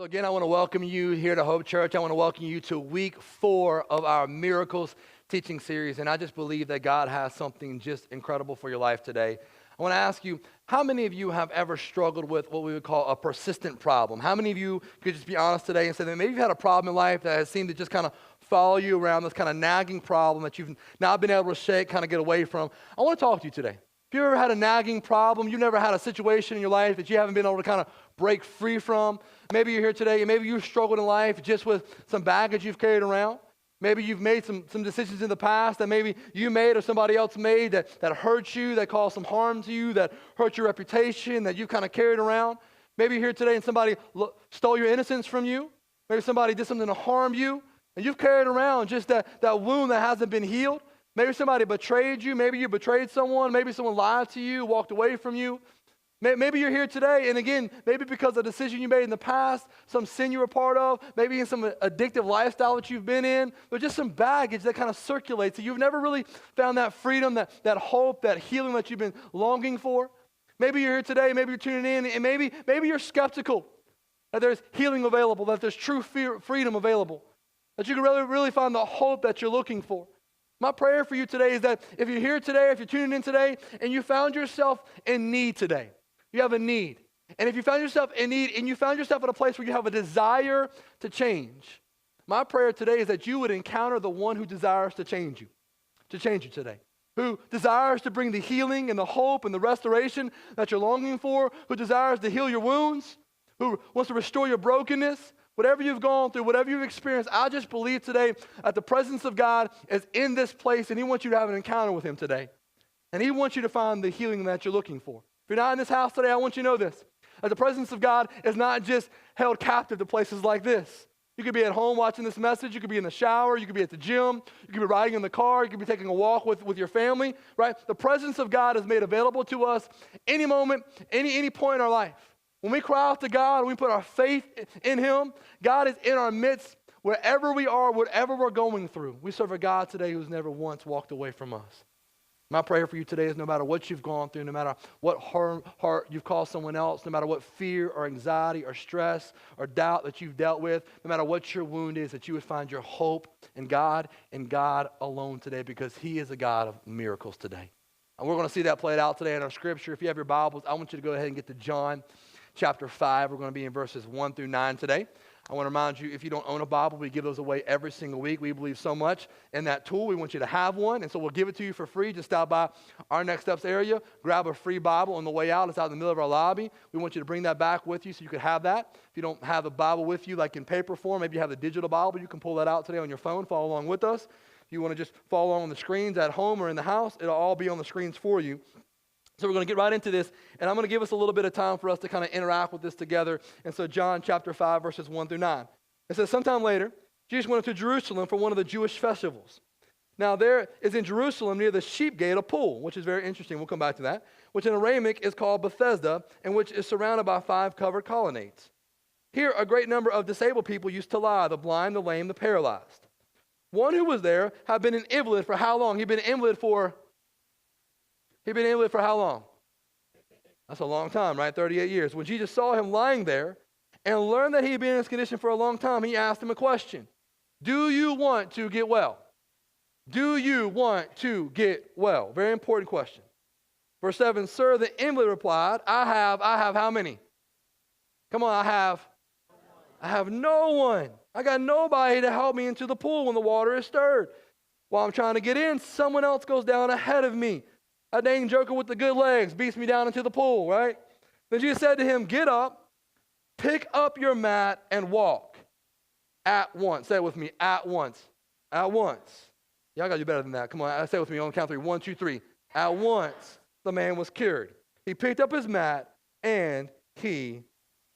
So again, I want to welcome you here to Hope Church. I want to welcome you to week 4 of our Miracles teaching series. And I just believe that God has something just incredible for your life today. I want to ask you, how many of you have ever struggled with what we would call a persistent problem? How many of you could just be honest today and say that maybe you've had a problem in life that has seemed to just kind of follow you around, this kind of nagging problem that you've not been able to shake, kind of get away from? I want to talk to you today. If you've ever had a nagging problem, you've never had a situation in your life that you haven't been able to kind of break free from. Maybe you're here today and maybe you've struggled in life just with some baggage you've carried around. Maybe you've made some decisions in the past that maybe you made or somebody else made that hurt you, that caused some harm to you, that hurt your reputation, that you kind of carried around. Maybe you're here today and somebody stole your innocence from you. Maybe somebody did something to harm you, and you've carried around just that wound that hasn't been healed. Maybe somebody betrayed you. Maybe you betrayed someone. Maybe someone lied to you, walked away from you. Maybe you're here today, and again, maybe because of a decision you made in the past, some sin you were part of, maybe in some addictive lifestyle that you've been in, but just some baggage that kind of circulates. So you've never really found that freedom, that hope, that healing that you've been longing for. Maybe you're here today, maybe you're tuning in, and maybe you're skeptical that there's healing available, that there's true freedom available, that you can really find the hope that you're looking for. My prayer for you today is that if you're here today, if you're tuning in today, and you found yourself in need today, you have a need. And if you found yourself in need and you found yourself at a place where you have a desire to change, my prayer today is that you would encounter the one who desires to change you today, who desires to bring the healing and the hope and the restoration that you're longing for, who desires to heal your wounds, who wants to restore your brokenness. Whatever you've gone through, whatever you've experienced, I just believe today that the presence of God is in this place, and He wants you to have an encounter with Him today. And He wants you to find the healing that you're looking for. If you're not in this house today, I want you to know this, that the presence of God is not just held captive to places like this. You could be at home watching this message. You could be in the shower. You could be at the gym. You could be riding in the car. You could be taking a walk with your family, right? The presence of God is made available to us any moment, any point in our life. When we cry out to God, when we put our faith in Him, God is in our midst wherever we are, whatever we're going through. We serve a God today who's never once walked away from us. My prayer for you today is no matter what you've gone through, no matter what hurt you've caused someone else, no matter what fear or anxiety or stress or doubt that you've dealt with, no matter what your wound is, that you would find your hope in God and God alone today, because He is a God of miracles today. And we're going to see that played out today in our scripture. If you have your Bibles, I want you to go ahead and get to John chapter 5. We're going to be in verses 1 through 9 today. I want to remind you, if you don't own a Bible, we give those away every single week. We believe so much in that tool. We want you to have one, and so we'll give it to you for free. Just stop by our Next Steps area, grab a free Bible on the way out. It's out in the middle of our lobby. We want you to bring that back with you so you can have that. If you don't have the Bible with you, like in paper form, maybe you have the digital Bible, you can pull that out today on your phone, follow along with us. If you want to just follow along on the screens at home or in the house, it'll all be on the screens for you. So we're going to get right into this, and I'm going to give us a little bit of time for us to kind of interact with this together. And so John chapter 5, verses 1 through 9. It says, sometime later, Jesus went up to Jerusalem for one of the Jewish festivals. Now there is in Jerusalem near the sheep gate a pool, which is very interesting. We'll come back to that, which in Aramaic is called Bethesda, and which is surrounded by 5 covered colonnades. Here a great number of disabled people used to lie, the blind, the lame, the paralyzed. One who was there had been an invalid for how long? He'd been an invalid for how long? That's a long time, right? 38 years. When Jesus saw him lying there and learned that he had been in this condition for a long time, he asked him a question. Do you want to get well? Do you want to get well? Very important question. Verse 7, sir, the invalid replied, I have how many? Come on, I have no one. I got nobody to help me into the pool when the water is stirred. While I'm trying to get in, someone else goes down ahead of me. A dang joker with the good legs beats me down into the pool, right? Then Jesus said to him, get up, pick up your mat, and walk. At once. Say it with me. At once. At once. Y'all got to do better than that. Come on. Say it with me on count 3. 1, 2, 3. At once, the man was cured. He picked up his mat, and he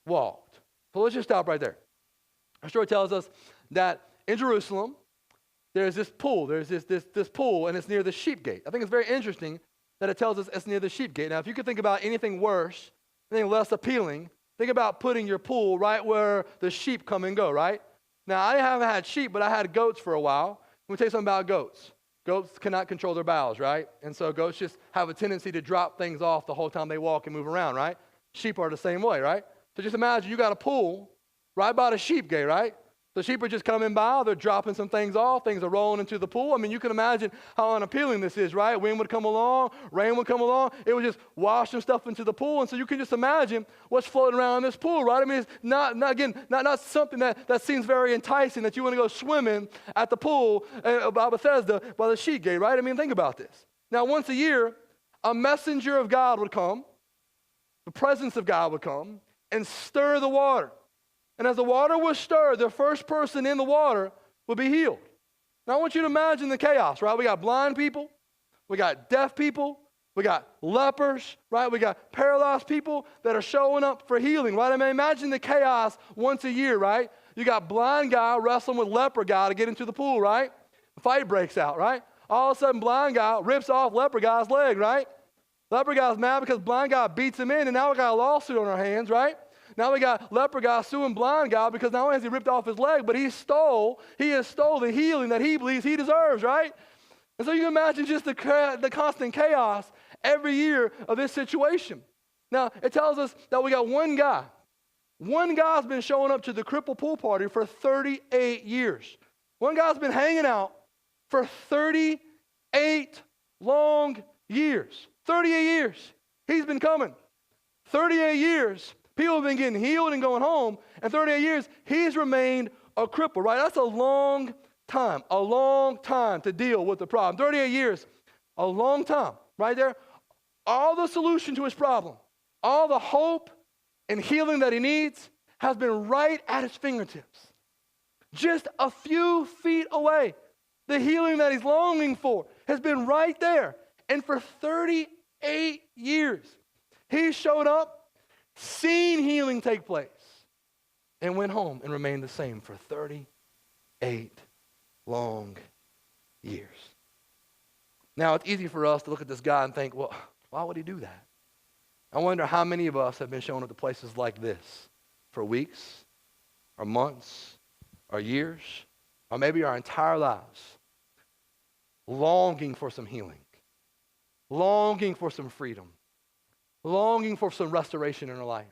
walked. So let's just stop right there. Our story tells us that in Jerusalem, there's this pool. There's this pool, and it's near the sheep gate. I think it's very interesting that it tells us it's near the sheep gate. Now, if you could think about anything worse, anything less appealing, think about putting your pool right where the sheep come and go, right? Now, I haven't had sheep, but I had goats for a while. Let me tell you something about goats. Goats cannot control their bowels, right? And so goats just have a tendency to drop things off the whole time they walk and move around, right? Sheep are the same way, right? So just imagine you got a pool, right by the sheep gate, right? The sheep are just coming by. They're dropping some things off. Things are rolling into the pool. I mean, you can imagine how unappealing this is, right? Wind would come along. Rain would come along. It would just wash some stuff into the pool. And so you can just imagine what's floating around in this pool, right? I mean, it's not something that seems very enticing that you want to go swimming at the pool by Bethesda by the sheep gate, right? I mean, think about this. Now, once a year, a messenger of God would come. The presence of God would come and stir the water. And as the water was stirred, the first person in the water would be healed. Now I want you to imagine the chaos, right? We got blind people, we got deaf people, we got lepers, right? We got paralyzed people that are showing up for healing, right? I mean, imagine the chaos once a year, right? You got blind guy wrestling with leper guy to get into the pool, right? A fight breaks out, right? All of a sudden, blind guy rips off leper guy's leg, right? Leper guy's mad because blind guy beats him in, and now we got a lawsuit on our hands, right? Now we got leper guy suing blind guy because not only has he ripped off his leg, but he has stole the healing that he believes he deserves, right? And so you can imagine just the constant chaos every year of this situation. Now, it tells us that we got one guy. One guy's been showing up to the cripple pool party for 38 years. One guy's been hanging out for 38 long years. 38 years. He's been coming. 38 years. People have been getting healed and going home, and 38 years, he's remained a cripple, right? That's a long time to deal with the problem. 38 years, a long time, right there. All the solution to his problem, all the hope and healing that he needs has been right at his fingertips. Just a few feet away. The healing that he's longing for has been right there. And for 38 years, he showed up, seen healing take place, and went home and remained the same for 38 long years. Now, it's easy for us to look at this guy and think, well, why would he do that? I wonder how many of us have been shown up to places like this for weeks, or months, or years, or maybe our entire lives, longing for some healing, longing for some freedom, longing for some restoration in our life,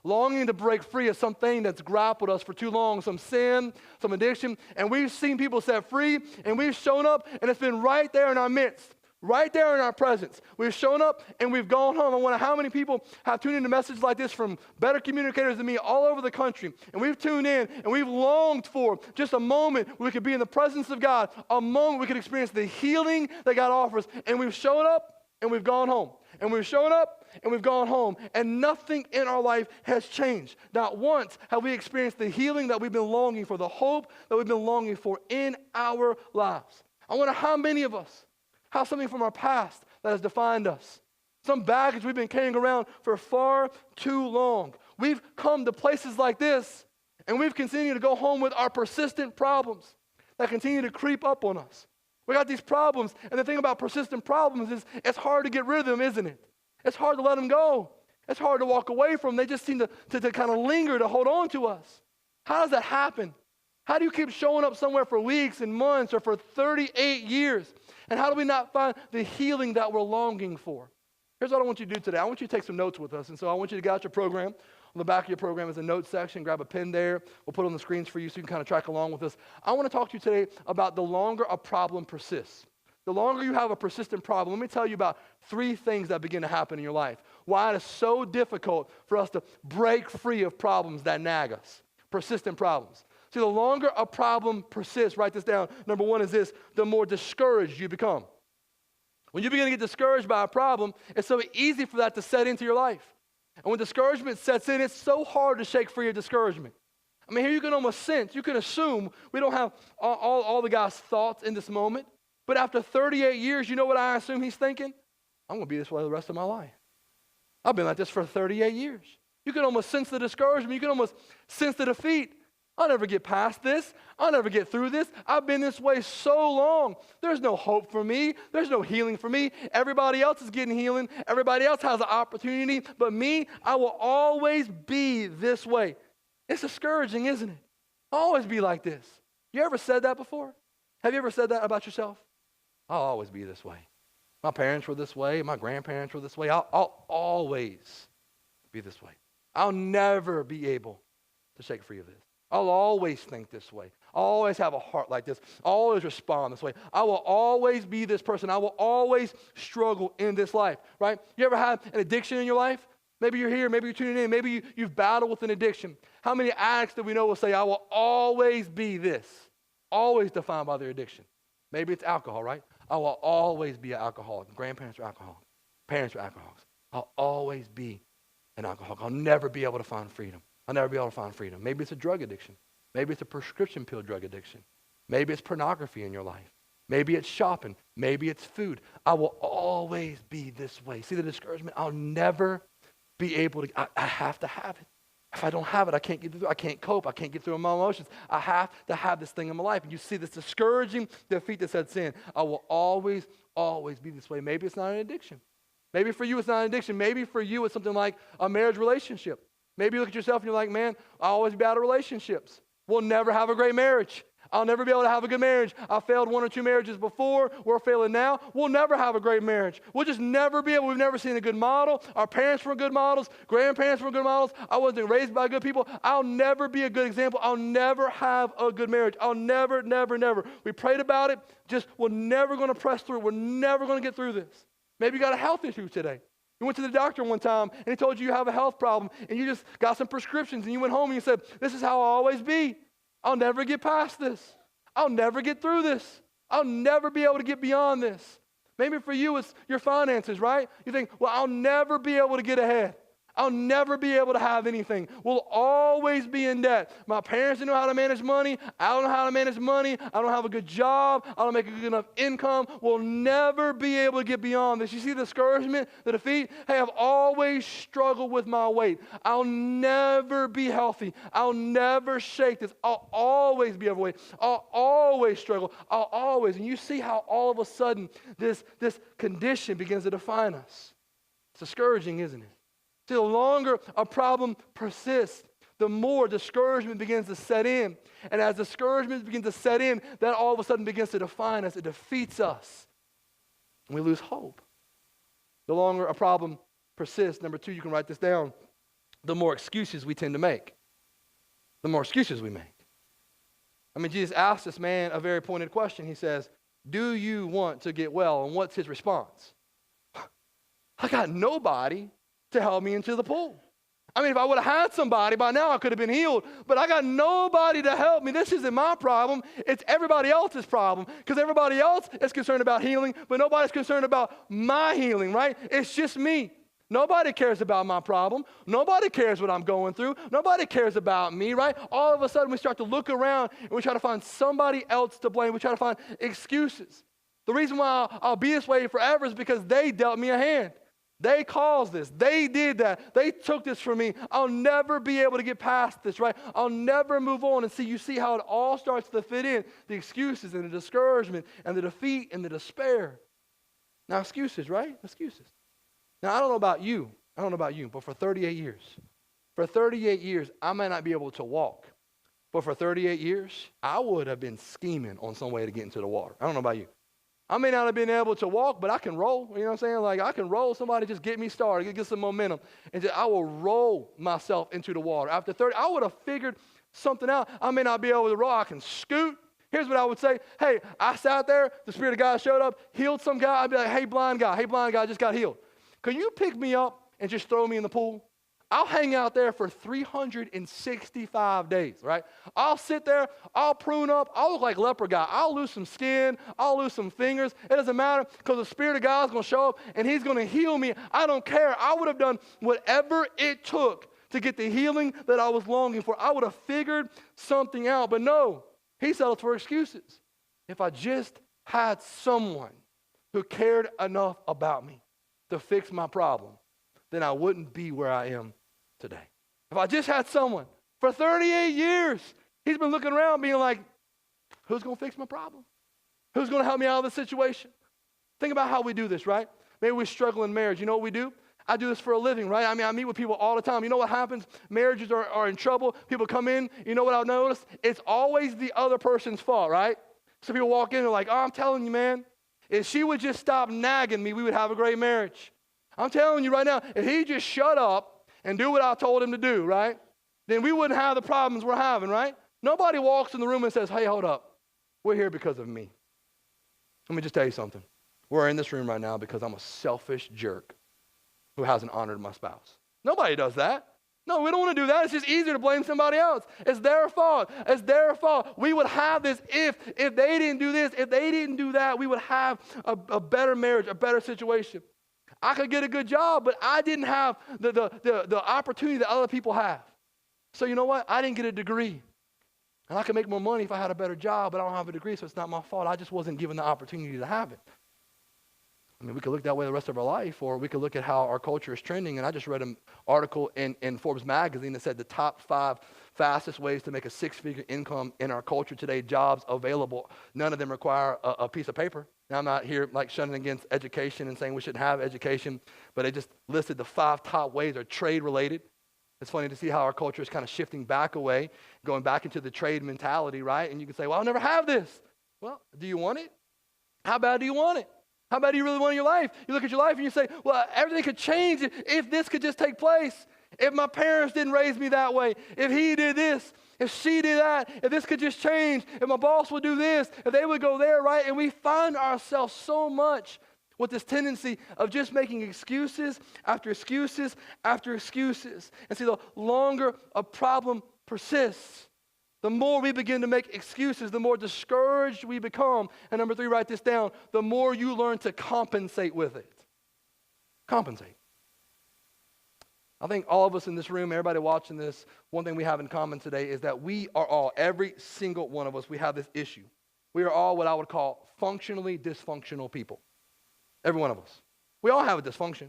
longing to break free of something that's grappled us for too long, some sin, some addiction, and we've seen people set free, and we've shown up, and it's been right there in our midst, right there in our presence. We've shown up, and we've gone home. I wonder how many people have tuned into messages like this from better communicators than me all over the country, and we've tuned in, and we've longed for just a moment where we could be in the presence of God, a moment we could experience the healing that God offers, and we've shown up, and we've gone home, and we've shown up, and we've gone home, and nothing in our life has changed. Not once have we experienced the healing that we've been longing for, the hope that we've been longing for in our lives. I wonder how many of us have something from our past that has defined us, some baggage we've been carrying around for far too long. We've come to places like this, and we've continued to go home with our persistent problems that continue to creep up on us. We got these problems, and the thing about persistent problems is it's hard to get rid of them, isn't it? It's hard to let them go. It's hard to walk away from them. They just seem to kind of linger, to hold on to us. How does that happen? How do you keep showing up somewhere for weeks and months or for 38 years? And how do we not find the healing that we're longing for? Here's what I want you to do today. I want you to take some notes with us. And so I want you to get out your program. On the back of your program is a notes section. Grab a pen there. We'll put it on the screens for you so you can kind of track along with us. I want to talk to you today about the longer a problem persists. The longer you have a persistent problem, let me tell you about 3 things that begin to happen in your life. Why it is so difficult for us to break free of problems that nag us. Persistent problems. See, the longer a problem persists, write this down. Number 1 is this: the more discouraged you become. When you begin to get discouraged by a problem, it's so easy for that to set into your life. And when discouragement sets in, it's so hard to shake free of discouragement. I mean, here you can almost sense, you can assume we don't have all the guy's thoughts in this moment. But after 38 years, you know what I assume he's thinking? I'm going to be this way the rest of my life. I've been like this for 38 years. You can almost sense the discouragement. You can almost sense the defeat. I'll never get past this. I'll never get through this. I've been this way so long. There's no hope for me. There's no healing for me. Everybody else is getting healing. Everybody else has an opportunity. But me, I will always be this way. It's discouraging, isn't it? I'll always be like this. You ever said that before? Have you ever said that about yourself? I'll always be this way. My parents were this way. My grandparents were this way. I'll always be this way. I'll never be able to shake free of this. I'll always think this way. I'll always have a heart like this. I'll always respond this way. I will always be this person. I will always struggle in this life, right? You ever had an addiction in your life? Maybe you're here, maybe you're tuning in, maybe you've battled with an addiction. How many addicts do we know will say, I will always be this? Always defined by their addiction. Maybe it's alcohol, right? I will always be an alcoholic. Grandparents are alcoholics. Parents are alcoholics. I'll always be an alcoholic. I'll never be able to find freedom. I'll never be able to find freedom. Maybe it's a drug addiction. Maybe it's a prescription pill drug addiction. Maybe it's pornography in your life. Maybe it's shopping. Maybe it's food. I will always be this way. See the discouragement? I'll never be able to, I have to have it. If I don't have it, I can't get through. I can't cope. I can't get through my emotions. I have to have this thing in my life. And you see this discouraging defeat that sets in. I will always, always be this way. Maybe it's not an addiction. Maybe for you it's not an addiction. Maybe for you it's something like a marriage relationship. Maybe you look at yourself and you're like, man, I'll always be out of relationships. We'll never have a great marriage. I'll never be able to have a good marriage. I failed 1 or 2 marriages before. We're failing now. We'll never have a great marriage. We'll just never be able. We've never seen a good model. Our parents were good models. Grandparents were good models. I wasn't raised by good people. I'll never be a good example. I'll never have a good marriage. I'll never. We prayed about it. Just we're never going to press through. We're never going to get through this. Maybe you got a health issue today. You went to the doctor one time and he told you you have a health problem and you just got some prescriptions and you went home and you said, this is how I'll always be. I'll never get past this. I'll never get through this. I'll never be able to get beyond this. Maybe for you it's your finances, right? You think, well, I'll never be able to get ahead. I'll never be able to have anything. We'll always be in debt. My parents didn't know how to manage money. I don't know how to manage money. I don't have a good job. I don't make a good enough income. We'll never be able to get beyond this. You see the discouragement, the defeat? Hey, I've always struggled with my weight. I'll never be healthy. I'll never shake this. I'll always be overweight. I'll always struggle. I'll always. And you see how all of a sudden this condition begins to define us. It's discouraging, isn't it? See, the longer a problem persists, the more discouragement begins to set in. And as discouragement begins to set in, that all of a sudden begins to define us. It defeats us. And we lose hope. The longer a problem persists, number 2, you can write this down, the more excuses we tend to make. The more excuses we make. I mean, Jesus asked this man a very pointed question. He says, do you want to get well? And what's his response? I got nobody to help me into the pool. I mean, if I would have had somebody, by now I could have been healed, but I got nobody to help me. This isn't my problem. It's everybody else's problem because everybody else is concerned about healing, but nobody's concerned about my healing, right? It's just me. Nobody cares about my problem. Nobody cares what I'm going through. Nobody cares about me, right? All of a sudden, we start to look around and we try to find somebody else to blame. We try to find excuses. The reason why I'll be this way forever is because they dealt me a hand. They caused this. They did that. They took this from me. I'll never be able to get past this, right? I'll never move on. And you see how it all starts to fit in. The excuses and the discouragement and the defeat and the despair. Now, excuses, right? Excuses. Now, I don't know about you, but for 38 years, I may not be able to walk. But for 38 years, I would have been scheming on some way to get into the water. I don't know about you. I may not have been able to walk, but I can roll. You know what I'm saying? Like, I can roll. Somebody just get me started, get some momentum. And I will roll myself into the water. After 30, I would have figured something out. I may not be able to roll. I can scoot. Here's what I would say. Hey, I sat there. The Spirit of God showed up, healed some guy. I'd be like, hey, blind guy, I just got healed. Can you pick me up and just throw me in the pool? I'll hang out there for 365 days, right? I'll sit there, I'll prune up, I'll look like leper guy. I'll lose some skin, I'll lose some fingers. It doesn't matter because the Spirit of God is going to show up and He's going to heal me. I don't care. I would have done whatever it took to get the healing that I was longing for. I would have figured something out. But no, He settled for excuses. If I just had someone who cared enough about me to fix my problem, then I wouldn't be where I am today. If I just had someone, for 38 years, he's been looking around being like, who's going to fix my problem? Who's going to help me out of this situation? Think about how we do this, right? Maybe we struggle in marriage. You know what we do? I do this for a living, right? I mean, I meet with people all the time. You know what happens? Marriages are in trouble. People come in. You know what I've noticed? It's always the other person's fault, right? So people walk in and they're like, oh, I'm telling you, man, if she would just stop nagging me, we would have a great marriage. I'm telling you right now, if he just shut up and do what I told him to do, right? then we wouldn't have the problems we're having, right? Nobody walks in the room and says, hey, hold up. We're here because of me. Let me just tell you something. We're in this room right now because I'm a selfish jerk who hasn't honored my spouse. Nobody does that. No, we don't want to do that. It's just easier to blame somebody else. It's their fault. It's their fault. We would have this if they didn't do this, if they didn't do that, we would have a better marriage, a better situation. I could get a good job, but I didn't have the opportunity that other people have. So you know what? I didn't get a degree. And I could make more money if I had a better job, but I don't have a degree, so it's not my fault. I just wasn't given the opportunity to have it. I mean, we could look that way the rest of our life, or we could look at how our culture is trending. And I just read an article in Forbes magazine that said the top 5 fastest ways to make a 6-figure income in our culture today, jobs available. None of them require a piece of paper. Now, I'm not here like shunning against education and saying we shouldn't have education, but they just listed the 5 top ways are trade related. It's funny to see how our culture is kind of shifting back away, going back into the trade mentality, right? And you can say, well, I'll never have this. Well, do you want it? How bad do you want it? How bad do you really want in your life? You look at your life and you say, well, everything could change if this could just take place. If my parents didn't raise me that way, if he did this, if she did that, if this could just change, if my boss would do this, if they would go there, right? And we find ourselves so much with this tendency of just making excuses after excuses after excuses. And see, the longer a problem persists, the more we begin to make excuses, the more discouraged we become. And number 3, write this down, the more you learn to compensate with it. Compensate. I think all of us in this room, everybody watching this, one thing we have in common today is that we are all, every single one of us, we have this issue. We are all what I would call functionally dysfunctional people. Every one of us. We all have a dysfunction.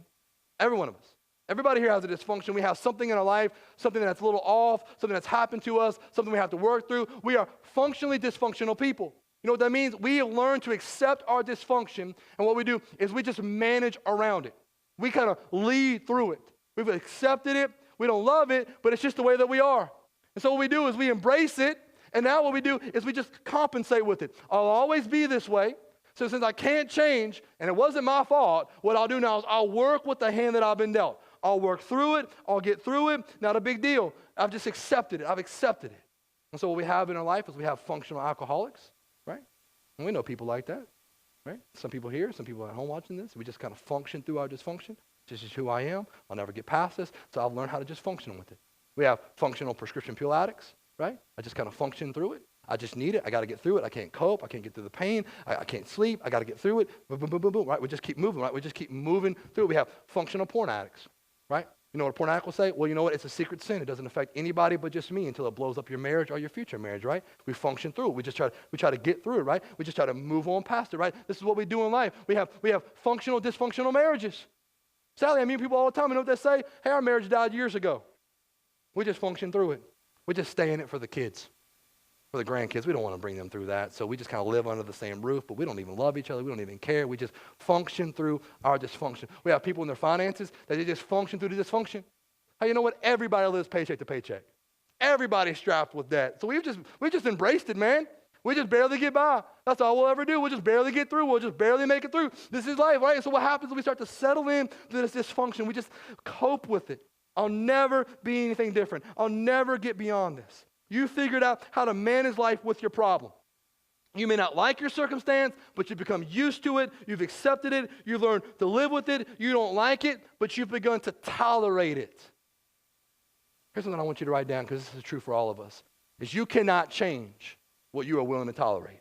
Every one of us. Everybody here has a dysfunction. We have something in our life, something that's a little off, something that's happened to us, something we have to work through. We are functionally dysfunctional people. You know what that means? We have learned to accept our dysfunction, and what we do is we just manage around it. We kind of lead through it. We've accepted it. We don't love it, but it's just the way that we are. And so what we do is we embrace it, and now what we do is we just compensate with it. I'll always be this way. So since I can't change, and it wasn't my fault, what I'll do now is I'll work with the hand that I've been dealt. I'll work through it. I'll get through it. Not a big deal. I've just accepted it. I've accepted it. And so what we have in our life is we have functional alcoholics, right? And we know people like that, right? Some people here, some people at home watching this. We just kind of function through our dysfunction. This is who I am. I'll never get past this. So I've learned how to just function with it. We have functional prescription pill addicts, right? I just kind of function through it. I just need it. I got to get through it. I can't cope. I can't get through the pain. I can't sleep. I got to get through it. Boom, boom, boom, boom, boom, right? We just keep moving, right? We just keep moving through it. We have functional porn addicts, right? You know what a porn addict will say? Well, you know what? It's a secret sin. It doesn't affect anybody but just me until it blows up your marriage or your future marriage, right? We function through it. We try to get through it, right? We just try to move on past it, right? This is what we do in life. We have functional, dysfunctional marriages. Sadly, I meet people all the time. You know what they say? Hey, our marriage died years ago. We just function through it. We just stay in it for the kids. For the grandkids, we don't want to bring them through that. So we just kind of live under the same roof, but we don't even love each other. We don't even care. We just function through our dysfunction. We have people in their finances that they just function through the dysfunction. Hey, you know what? Everybody lives paycheck to paycheck. Everybody's strapped with debt. So we've just embraced it, man. We just barely get by. That's all we'll ever do. We'll just barely get through. We'll just barely make it through. This is life, right? And so what happens is we start to settle in to this dysfunction. We just cope with it. I'll never be anything different. I'll never get beyond this. You figured out how to manage life with your problem. You may not like your circumstance, but you've become used to it. You've accepted it. You've learned to live with it. You don't like it, but you've begun to tolerate it. Here's something I want you to write down because this is true for all of us, is you cannot change what you are willing to tolerate.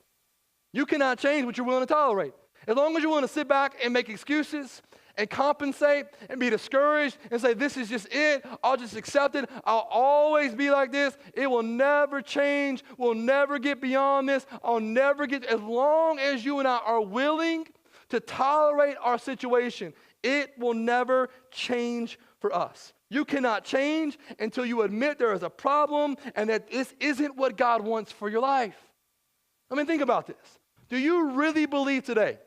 You cannot change what you're willing to tolerate. As long as you're willing to sit back and make excuses and compensate and be discouraged and say, this is just it, I'll just accept it, I'll always be like this, it will never change, we'll never get beyond this, as long as you and I are willing to tolerate our situation, it will never change for us. You cannot change until you admit there is a problem and that this isn't what God wants for your life. I mean, think about this. Do you really believe today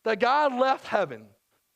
that God left heaven,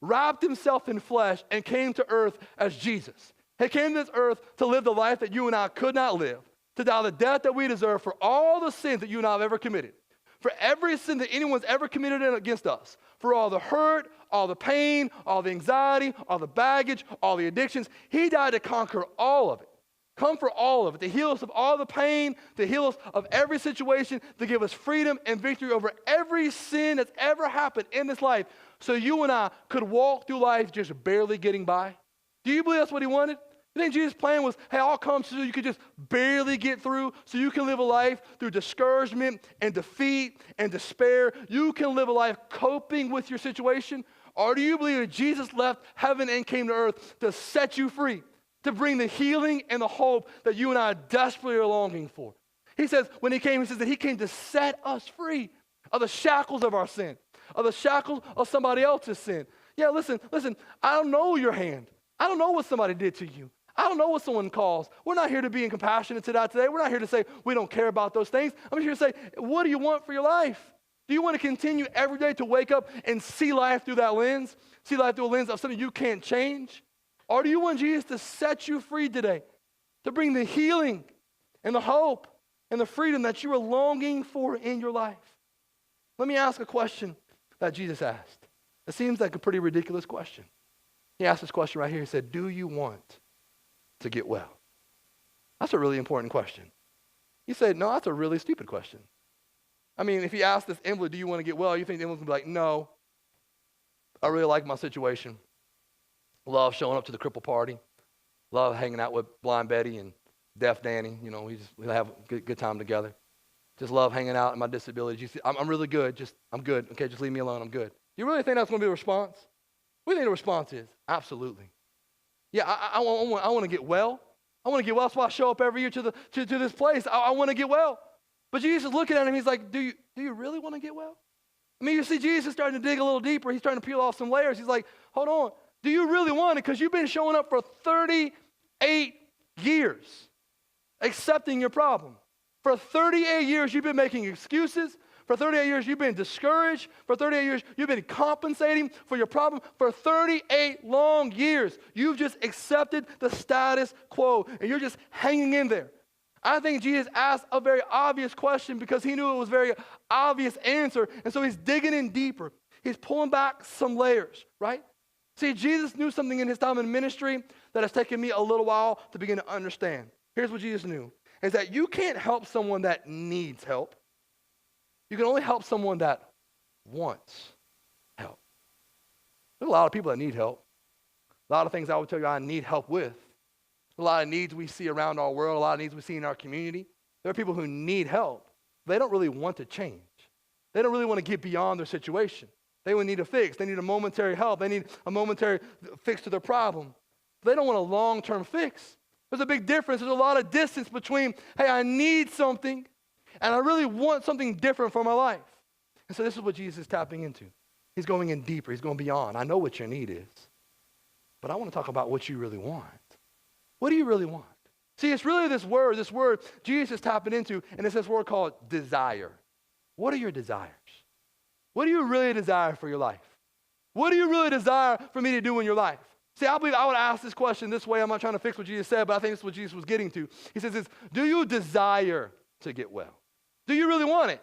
wrapped himself in flesh, and came to earth as Jesus? He came to this earth to live the life that you and I could not live, to die the death that we deserve for all the sins that you and I have ever committed, for every sin that anyone's ever committed against us, for all the hurt, all the pain, all the anxiety, all the baggage, all the addictions. He died to conquer all of it. come for all of it, to heal us of all the pain, to heal us of every situation, to give us freedom and victory over every sin that's ever happened in this life, so you and I could walk through life just barely getting by? Do you believe that's what he wanted? You think Jesus' plan was, hey, I'll come so you could just barely get through, so you can live a life through discouragement and defeat and despair. You can live a life coping with your situation? Or do you believe that Jesus left heaven and came to earth to set you free, to bring the healing and the hope that you and I desperately are longing for? He says, when he came, he says that he came to set us free of the shackles of our sin, of the shackles of somebody else's sin. Yeah, listen, I don't know your hand. I don't know what somebody did to you. I don't know what someone calls. We're not here to be compassionate to that today. We're not here to say we don't care about those things. I'm here to say, what do you want for your life? Do you want to continue every day to wake up and see life through that lens? See life through a lens of something you can't change? Or do you want Jesus to set you free today, to bring the healing and the hope and the freedom that you are longing for in your life? Let me ask a question that Jesus asked. It seems like a pretty ridiculous question. He asked this question right here. He said, do you want to get well? That's a really important question. You said, no, that's a really stupid question. I mean, if you ask this invalid, do you want to get well? You think the invalid's going to be like, no, I really like my situation. Love showing up to the cripple party. Love hanging out with Blind Betty and Deaf Danny. You know, we have a good time together. Just love hanging out in my disability. I'm really good. I'm good. Okay, just leave me alone. I'm good. Do you really think that's going to be the response? What do you think the response is? Absolutely. Yeah, I want to get well. I want to get well. That's why I show up every year to this place. I want to get well. But Jesus is looking at him. He's like, do you really want to get well? I mean, you see Jesus starting to dig a little deeper. He's starting to peel off some layers. He's like, hold on. Do you really want it? Because you've been showing up for 38 years accepting your problem. For 38 years, you've been making excuses. For 38 years, you've been discouraged. For 38 years, you've been compensating for your problem. For 38 long years, you've just accepted the status quo, and you're just hanging in there. I think Jesus asked a very obvious question because he knew it was a very obvious answer, and so he's digging in deeper. He's pulling back some layers, right? See, Jesus knew something in his time in ministry that has taken me a little while to begin to understand. Here's what Jesus knew, is that you can't help someone that needs help. You can only help someone that wants help. There's a lot of people that need help. A lot of things I would tell you I need help with. A lot of needs we see around our world, a lot of needs we see in our community. There are people who need help. They don't really want to change. They don't really want to get beyond their situation. They would need a fix. They need a momentary help. They need a momentary fix to their problem. They don't want a long-term fix. There's a big difference. There's a lot of distance between, hey, I need something, and I really want something different for my life. And so this is what Jesus is tapping into. He's going in deeper. He's going beyond. I know what your need is, but I want to talk about what you really want. What do you really want? See, it's really this word Jesus is tapping into, and it's this word called desire. What are your desires? What do you really desire for your life? What do you really desire for me to do in your life? See, I believe I would ask this question this way. I'm not trying to fix what Jesus said, but I think this is what Jesus was getting to. He says this, do you desire to get well? Do you really want it?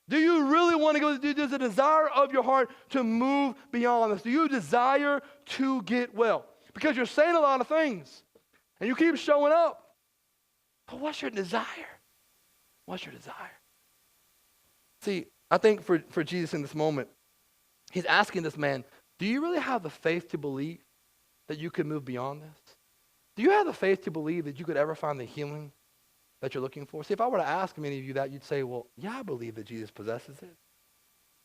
Do you really want to go? There's a desire of your heart to move beyond this. Do you desire to get well? Because you're saying a lot of things, and you keep showing up. But what's your desire? What's your desire? See, I think for Jesus in this moment, he's asking this man, do you really have the faith to believe that you could move beyond this? Do you have the faith to believe that you could ever find the healing that you're looking for? See, if I were to ask many of you that, you'd say, well, yeah, I believe that Jesus possesses it.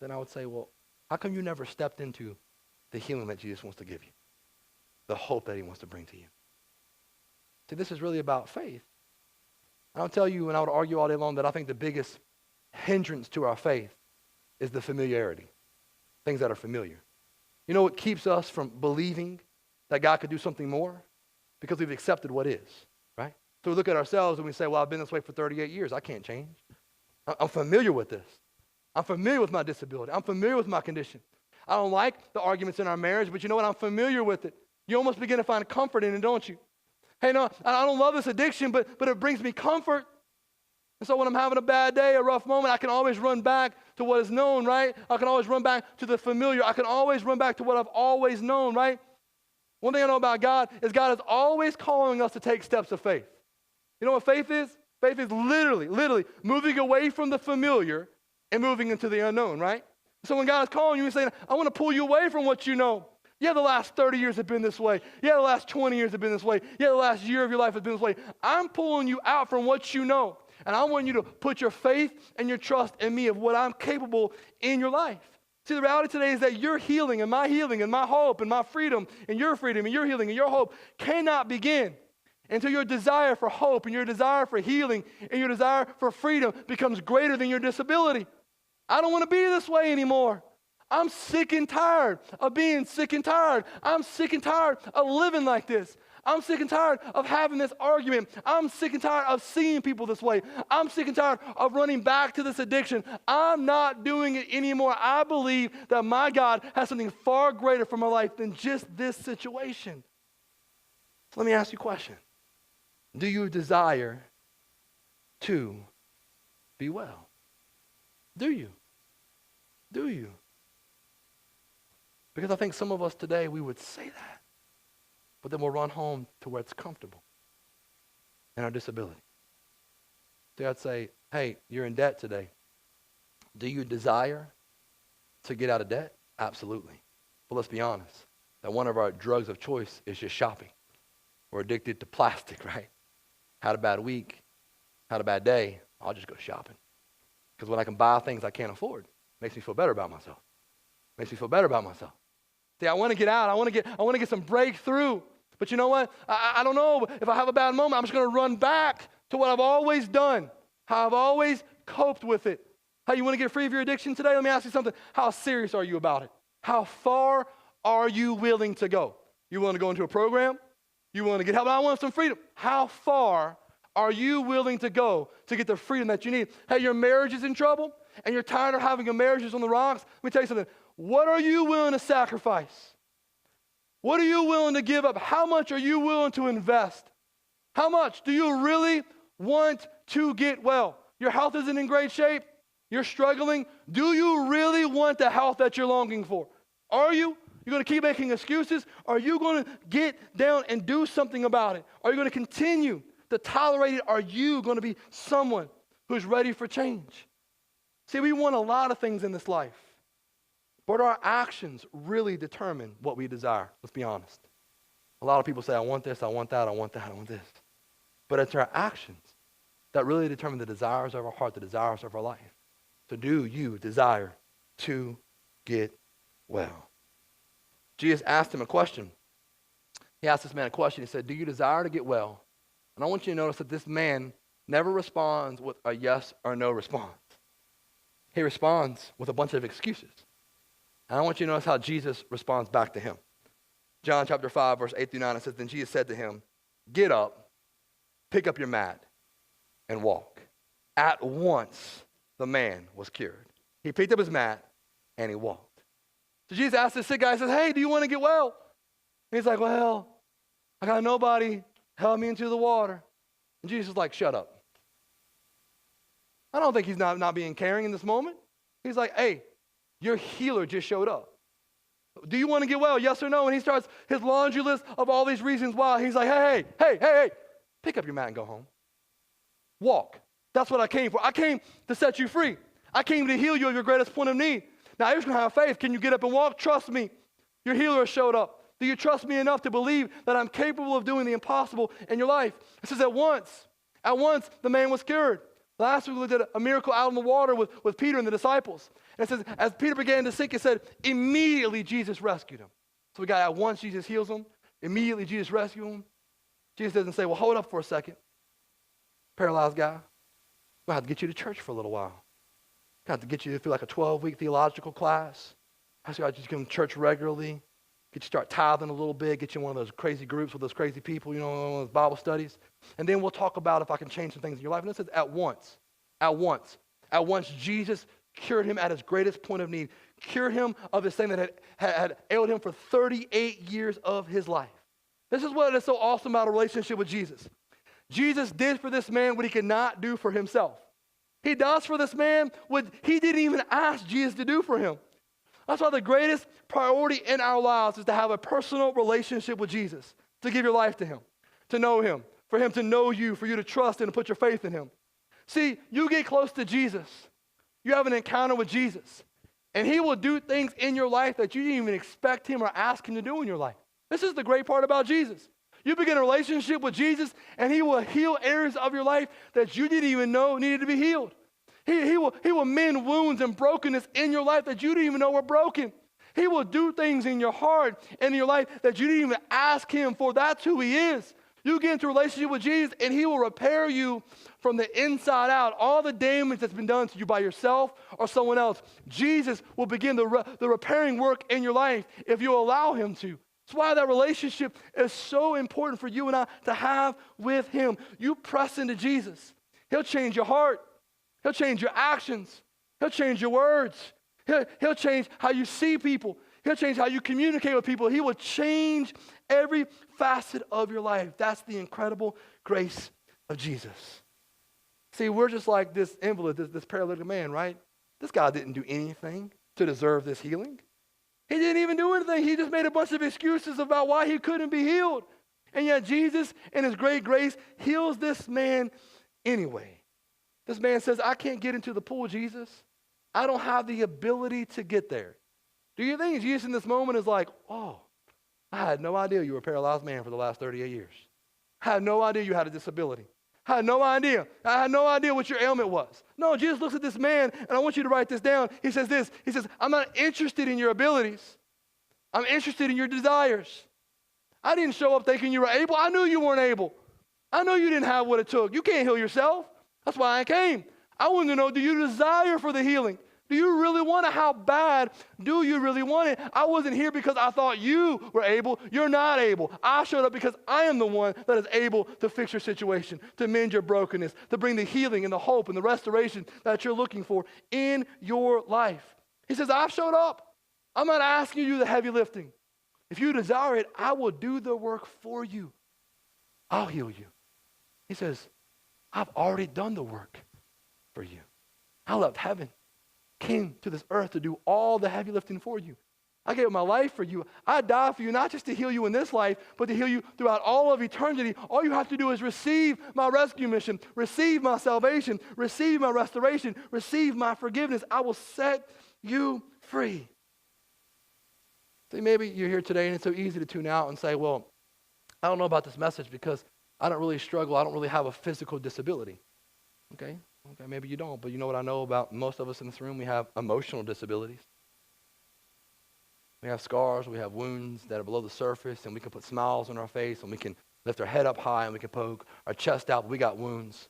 Then I would say, well, how come you never stepped into the healing that Jesus wants to give you? The hope that he wants to bring to you? See, this is really about faith. And I'll tell you, and I would argue all day long, that I think the biggest hindrance to our faith is the familiarity, things that are familiar. You know what keeps us from believing that God could do something more? Because we've accepted what is, right? So we look at ourselves and we say, well, I've been this way for 38 years. I can't change. I'm familiar with this. I'm familiar with my disability. I'm familiar with my condition. I don't like the arguments in our marriage, but you know what? I'm familiar with it. You almost begin to find comfort in it, don't you? Hey, no, I don't love this addiction, but it brings me comfort. And so when I'm having a bad day, a rough moment, I can always run back to what is known, right? I can always run back to the familiar. I can always run back to what I've always known, right? One thing I know about God is always calling us to take steps of faith. You know what faith is? Faith is literally moving away from the familiar and moving into the unknown, right? So when God is calling you and saying, I want to pull you away from what you know. Yeah, the last 30 years have been this way. Yeah, the last 20 years have been this way. Yeah, the last year of your life has been this way. I'm pulling you out from what you know. And I want you to put your faith and your trust in me of what I'm capable in your life. See, the reality today is that your healing and my hope and my freedom and your healing and your hope cannot begin until your desire for hope and your desire for healing and your desire for freedom becomes greater than your disability. I don't want to be this way anymore. I'm sick and tired of being sick and tired. I'm sick and tired of living like this. I'm sick and tired of having this argument. I'm sick and tired of seeing people this way. I'm sick and tired of running back to this addiction. I'm not doing it anymore. I believe that my God has something far greater for my life than just this situation. So let me ask you a question. Do you desire to be well? Do you? Do you? Because I think some of us today, we would say that, but then we'll run home to where it's comfortable in our disability. So I'd say, hey, you're in debt today. Do you desire to get out of debt? Absolutely. But let's be honest, that one of our drugs of choice is just shopping. We're addicted to plastic, right? Had a bad week, had a bad day, I'll just go shopping. Because when I can buy things I can't afford, it makes me feel better about myself. Makes me feel better about myself. See, I want to get out. I want to get some breakthrough. But you know what? I don't know. If I have a bad moment, I'm just going to run back to what I've always done, how I've always coped with it. How you want to get free of your addiction today? Let me ask you something. How serious are you about it? How far are you willing to go? You want to go into a program? You want to get help? I want some freedom. How far are you willing to go to get the freedom that you need? Hey, your marriage is in trouble and you're tired of having a marriage that's on the rocks. Let me tell you something. What are you willing to sacrifice? What are you willing to give up? How much are you willing to invest? How much do you really want to get well? Your health isn't in great shape. You're struggling. Do you really want the health that you're longing for? Are you? You're going to keep making excuses? Are you going to get down and do something about it? Are you going to continue to tolerate it? Are you going to be someone who's ready for change? See, we want a lot of things in this life. But our actions really determine what we desire. Let's be honest. A lot of people say, I want this, I want that, I want that, I want this. But it's our actions that really determine the desires of our heart, the desires of our life. So do you desire to get well? Jesus asked him a question. He asked this man a question. He said, do you desire to get well? And I want you to notice that this man never responds with a yes or no response. He responds with a bunch of excuses. And I want you to notice how Jesus responds back to him. John chapter 5, verse 8 through 9, it says, then Jesus said to him, get up, pick up your mat, and walk. At once, the man was cured. He picked up his mat, and he walked. So Jesus asked this sick guy, he says, hey, do you want to get well? And he's like, well, I got nobody help me into the water. And Jesus is like, shut up. I don't think he's not being caring in this moment. He's like, hey, your healer just showed up. Do you want to get well? Yes or no? And he starts his laundry list of all these reasons why. He's like, hey, pick up your mat and go home. Walk. That's what I came for. I came to set you free. I came to heal you of your greatest point of need. Now, you're just going to have faith. Can you get up and walk? Trust me. Your healer has showed up. Do you trust me enough to believe that I'm capable of doing the impossible in your life? It says at once the man was cured. Last week we looked at a miracle out in the water with Peter and the disciples. And it says, as Peter began to sink, it said, immediately Jesus rescued him. So we got at once Jesus heals him. Immediately Jesus rescued him. Jesus doesn't say, well, hold up for a second. Paralyzed guy, we'll have to get you to church for a little while. Got to get you through like a 12-week theological class. I got you to come to church regularly. Get you start tithing a little bit. Get you in one of those crazy groups with those crazy people, one of those Bible studies. And then we'll talk about if I can change some things in your life. And it says at once. Jesus cured him at his greatest point of need. Cured him of this thing that had ailed him for 38 years of his life. This is what is so awesome about a relationship with Jesus. Jesus did for this man what he could not do for himself. He does for this man what he didn't even ask Jesus to do for him. That's why the greatest priority in our lives is to have a personal relationship with Jesus, to give your life to him, to know him, for him to know you, for you to trust and to put your faith in him. See, you get close to Jesus. You have an encounter with Jesus. And he will do things in your life that you didn't even expect him or ask him to do in your life. This is the great part about Jesus. You begin a relationship with Jesus, and he will heal areas of your life that you didn't even know needed to be healed. He will mend wounds and brokenness in your life that you didn't even know were broken. He will do things in your heart and in your life that you didn't even ask him for. That's who he is. You get into a relationship with Jesus, and he will repair you from the inside out. All the damage that's been done to you by yourself or someone else, Jesus will begin the repairing work in your life if you allow him to. That's why that relationship is so important for you and I to have with him. You press into Jesus. He'll change your heart. He'll change your actions. He'll change your words. He'll change how you see people. He'll change how you communicate with people. He will change every facet of your life. That's the incredible grace of Jesus. See, we're just like this invalid, this paralytic man, right? This guy didn't do anything to deserve this healing. He didn't even do anything. He just made a bunch of excuses about why he couldn't be healed. And yet Jesus, in his great grace, heals this man anyway. This man says, I can't get into the pool, Jesus. I don't have the ability to get there. Do you think Jesus in this moment is like, oh, I had no idea you were a paralyzed man for the last 38 years. I had no idea you had a disability. I had no idea. I had no idea what your ailment was. No, Jesus looks at this man, and I want you to write this down. He says this. He says, I'm not interested in your abilities. I'm interested in your desires. I didn't show up thinking you were able. I knew you weren't able. I knew you didn't have what it took. You can't heal yourself. That's why I came. I wanted to know, do you desire for the healing? Do you really want it? How bad do you really want it? I wasn't here because I thought you were able. You're not able. I showed up because I am the one that is able to fix your situation, to mend your brokenness, to bring the healing and the hope and the restoration that you're looking for in your life. He says, I've showed up. I'm not asking you to do the heavy lifting. If you desire it, I will do the work for you. I'll heal you. He says, I've already done the work for you. I left heaven, came to this earth to do all the heavy lifting for you. I gave my life for you. I died for you, not just to heal you in this life, but to heal you throughout all of eternity. All you have to do is receive my rescue mission, receive my salvation, receive my restoration, receive my forgiveness. I will set you free. See, maybe you're here today and it's so easy to tune out and say, well, I don't know about this message because I don't really struggle. I don't really have a physical disability. Okay, maybe you don't, but you know what I know about most of us in this room? We have emotional disabilities. We have scars, we have wounds that are below the surface, and we can put smiles on our face, and we can lift our head up high, and we can poke our chest out, but we got wounds.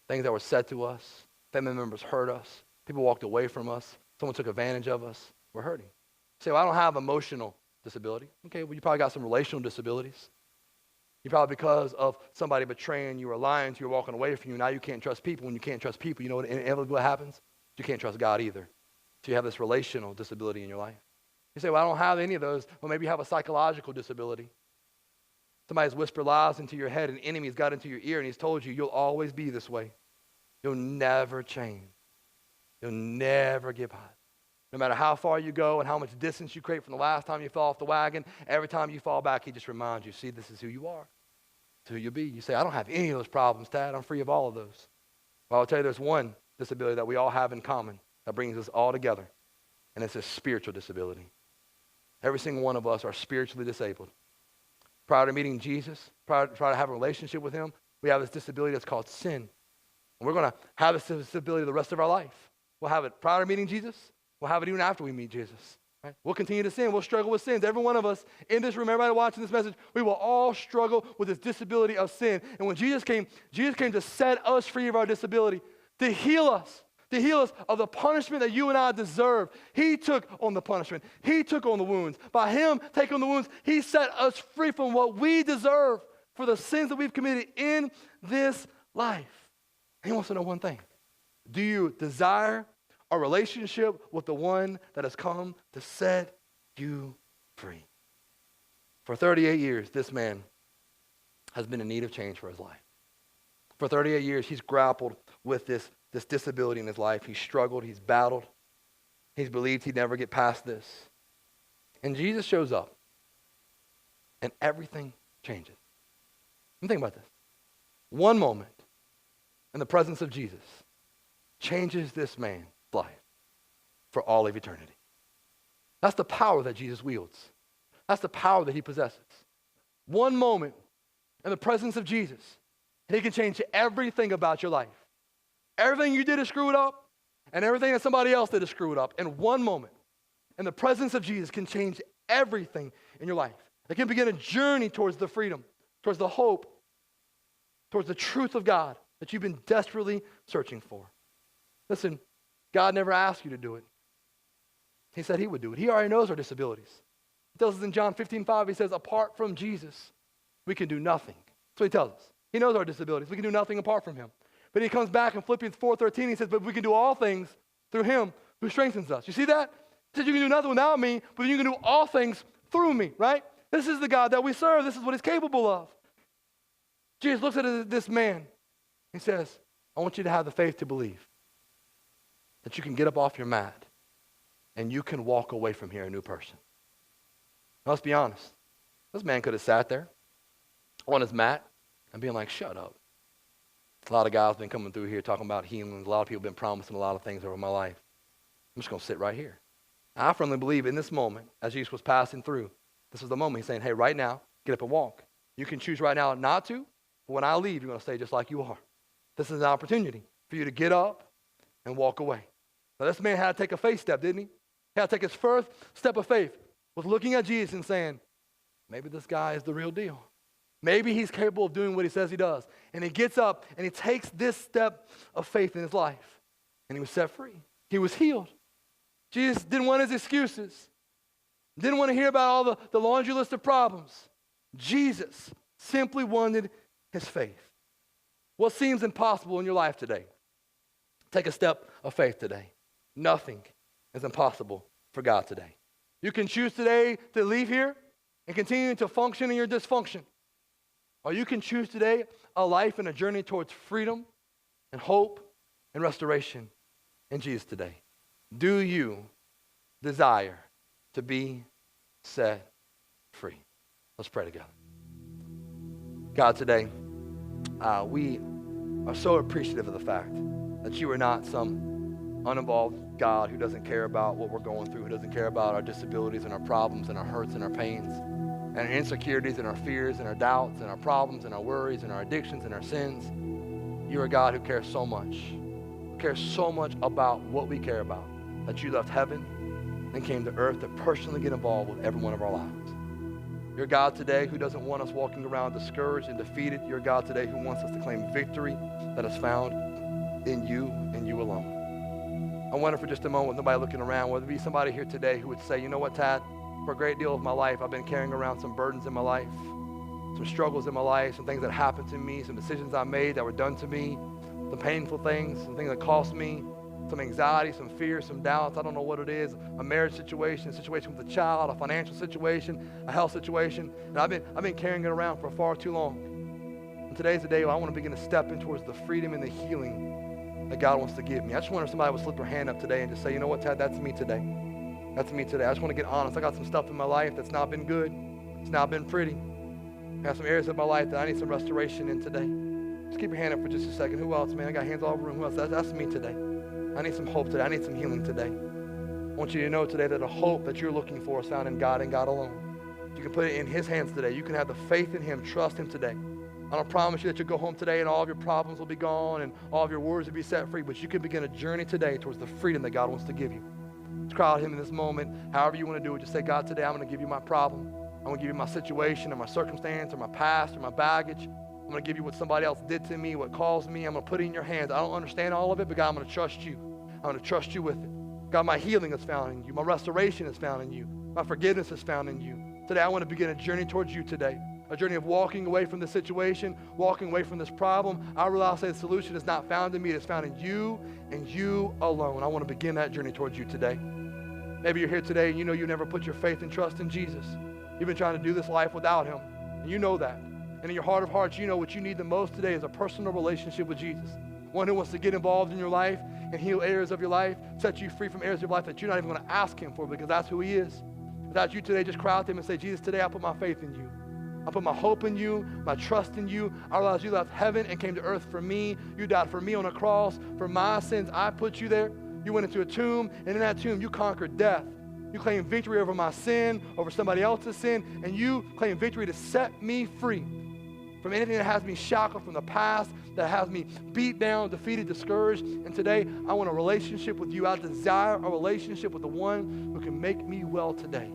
Things that were said to us, family members hurt us, people walked away from us, someone took advantage of us, we're hurting. You say, well, I don't have emotional disability. Okay, well, you probably got some relational disabilities. You probably because of somebody betraying you or lying to you or walking away from you, now you can't trust people. When you can't trust people, you know what inevitably happens? You can't trust God either. So you have this relational disability in your life. You say, well, I don't have any of those. Well, maybe you have a psychological disability. Somebody's whispered lies into your head, an enemy's got into your ear, and he's told you, you'll always be this way. You'll never change. You'll never give up. No matter how far you go and how much distance you create from the last time you fell off the wagon, every time you fall back, he just reminds you, see, this is who you are. It's who you'll be. You say, I don't have any of those problems, Dad. I'm free of all of those. Well, I'll tell you, there's one disability that we all have in common that brings us all together, and it's a spiritual disability. Every single one of us are spiritually disabled. Prior to meeting Jesus, prior to having a relationship with him, we have this disability that's called sin. And we're going to have this disability the rest of our life. We'll have it prior to meeting Jesus. We'll have it even after we meet Jesus. Right? We'll continue to sin. We'll struggle with sins. Every one of us in this room, everybody watching this message, we will all struggle with this disability of sin. And when Jesus came to set us free of our disability, to heal us of the punishment that you and I deserve. He took on the punishment. He took on the wounds. By him taking on the wounds, he set us free from what we deserve for the sins that we've committed in this life. He wants to know one thing. Do you desire a relationship with the one that has come to set you free? For 38 years, this man has been in need of change for his life. For 38 years, he's grappled with this disability in his life. He's struggled. He's battled. He's believed he'd never get past this. And Jesus shows up, and everything changes. And think about this. One moment in the presence of Jesus changes this man's life for all of eternity. That's the power that Jesus wields. That's the power that he possesses. One moment in the presence of Jesus, and he can change everything about your life. Everything you did is screwed up, and everything that somebody else did is screwed up. In one moment, in the presence of Jesus, can change everything in your life. It can begin a journey towards the freedom, towards the hope, towards the truth of God that you've been desperately searching for. Listen, God never asked you to do it. He said he would do it. He already knows our disabilities. He tells us in John 15:5, he says, apart from Jesus, we can do nothing. That's what he tells us. He knows our disabilities. We can do nothing apart from him. But he comes back in Philippians 4:13, he says, but we can do all things through him who strengthens us. You see that? He said, you can do nothing without me, but you can do all things through me, right? This is the God that we serve. This is what he's capable of. Jesus looks at this man. He says, I want you to have the faith to believe that you can get up off your mat and you can walk away from here a new person. Now, let's be honest. This man could have sat there on his mat and being like, shut up. A lot of guys have been coming through here talking about healings. A lot of people have been promising a lot of things over my life. I'm just going to sit right here. I firmly believe in this moment, as Jesus was passing through, this is the moment he's saying, hey, right now, get up and walk. You can choose right now not to, but when I leave, you're going to stay just like you are. This is an opportunity for you to get up and walk away. Now, this man had to take a faith step, didn't he? He had to take his first step of faith, was looking at Jesus and saying, maybe this guy is the real deal. Maybe he's capable of doing what he says he does. And he gets up and he takes this step of faith in his life. And he was set free. He was healed. Jesus didn't want his excuses. Didn't want to hear about all the laundry list of problems. Jesus simply wanted his faith. What seems impossible in your life today? Take a step of faith today. Nothing is impossible for God today. You can choose today to leave here and continue to function in your dysfunction. Or you can choose today a life and a journey towards freedom and hope and restoration in Jesus today. Do you desire to be set free? Let's pray together. God, today, we are so appreciative of the fact that you are not some uninvolved God who doesn't care about what we're going through, who doesn't care about our disabilities and our problems and our hurts and our pains and our insecurities and our fears and our doubts and our problems and our worries and our addictions and our sins. You are a God who cares so much, about what we care about, that you left heaven and came to earth to personally get involved with every one of our lives. You're a God today who doesn't want us walking around discouraged and defeated. You're a God today who wants us to claim victory that is found in you and you alone. I wonder for just a moment, with nobody looking around, whether there be somebody here today who would say, you know what, Tad, for a great deal of my life, I've been carrying around some burdens in my life, some struggles in my life, some things that happened to me, some decisions I made that were done to me, some painful things, some things that cost me, some anxiety, some fear, some doubts. I don't know what it is, a marriage situation, a situation with a child, a financial situation, a health situation. And I've been carrying it around for far too long. And today's the day where I want to begin to step in towards the freedom and the healing that God wants to give me. I just wonder if somebody would slip their hand up today and just say, you know what, Tad, that's me today. That's me today. I just want to get honest. I got some stuff in my life that's not been good. It's not been pretty. I have some areas of my life that I need some restoration in today. Just keep your hand up for just a second. Who else, man? I got hands all over the room. Who else? That's me today. I need some hope today. I need some healing today. I want you to know today that the hope that you're looking for is found in God and God alone. You can put it in his hands today. You can have the faith in him. Trust him today. I don't promise you that you'll go home today and all of your problems will be gone and all of your worries will be set free, but you can begin a journey today towards the freedom that God wants to give you. Let's cry out to him in this moment. However you want to do it, just say, God, today I'm going to give you my problem. I'm going to give you my situation or my circumstance or my past or my baggage. I'm going to give you what somebody else did to me, what caused me. I'm going to put it in your hands. I don't understand all of it, but God, I'm going to trust you. I'm going to trust you with it. God, my healing is found in you. My restoration is found in you. My forgiveness is found in you. Today, I want to begin a journey towards you today. A journey of walking away from the situation, walking away from this problem. I realize that the solution is not found in me. It is found in you and you alone. I want to begin that journey towards you today. Maybe you're here today and you know you never put your faith and trust in Jesus. You've been trying to do this life without him, and you know that. And in your heart of hearts, you know what you need the most today is a personal relationship with Jesus. One who wants to get involved in your life and heal areas of your life, set you free from areas of your life that you're not even going to ask him for because that's who he is. Without you today, just cry out to him and say, Jesus, today I put my faith in you. I put my hope in you, my trust in you. I realize you left heaven and came to earth for me. You died for me on a cross. For my sins, I put you there. You went into a tomb, and in that tomb, you conquered death. You claimed victory over my sin, over somebody else's sin, and you claimed victory to set me free from anything that has me shackled from the past, that has me beat down, defeated, discouraged. And today, I want a relationship with you. I desire a relationship with the one who can make me well today.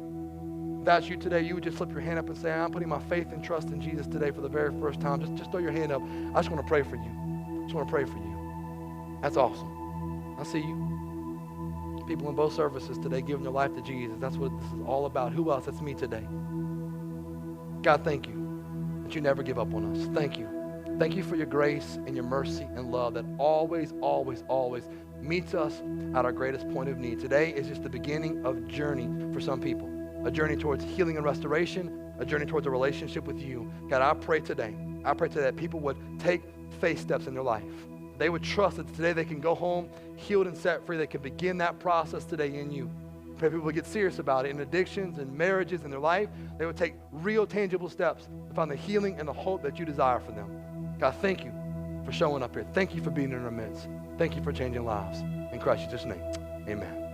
If that's you today, you would just slip your hand up and say, I'm putting my faith and trust in Jesus today for the very first time. Just throw your hand up. I just want to pray for you. I just want to pray for you. That's awesome. I see you. People in both services today giving their life to Jesus. That's what this is all about. Who else? That's me today. God, thank you that you never give up on us. Thank you. Thank you for your grace and your mercy and love that always, always, always meets us at our greatest point of need. Today is just the beginning of a journey for some people, a journey towards healing and restoration, a journey towards a relationship with you. God, I pray today that people would take faith steps in their life. They would trust that today they can go home healed and set free. They can begin that process today in you. Pray people would get serious about it in addictions and marriages in their life. They would take real tangible steps to find the healing and the hope that you desire for them. God, thank you for showing up here. Thank you for being in our midst. Thank you for changing lives. In Christ Jesus' name, amen.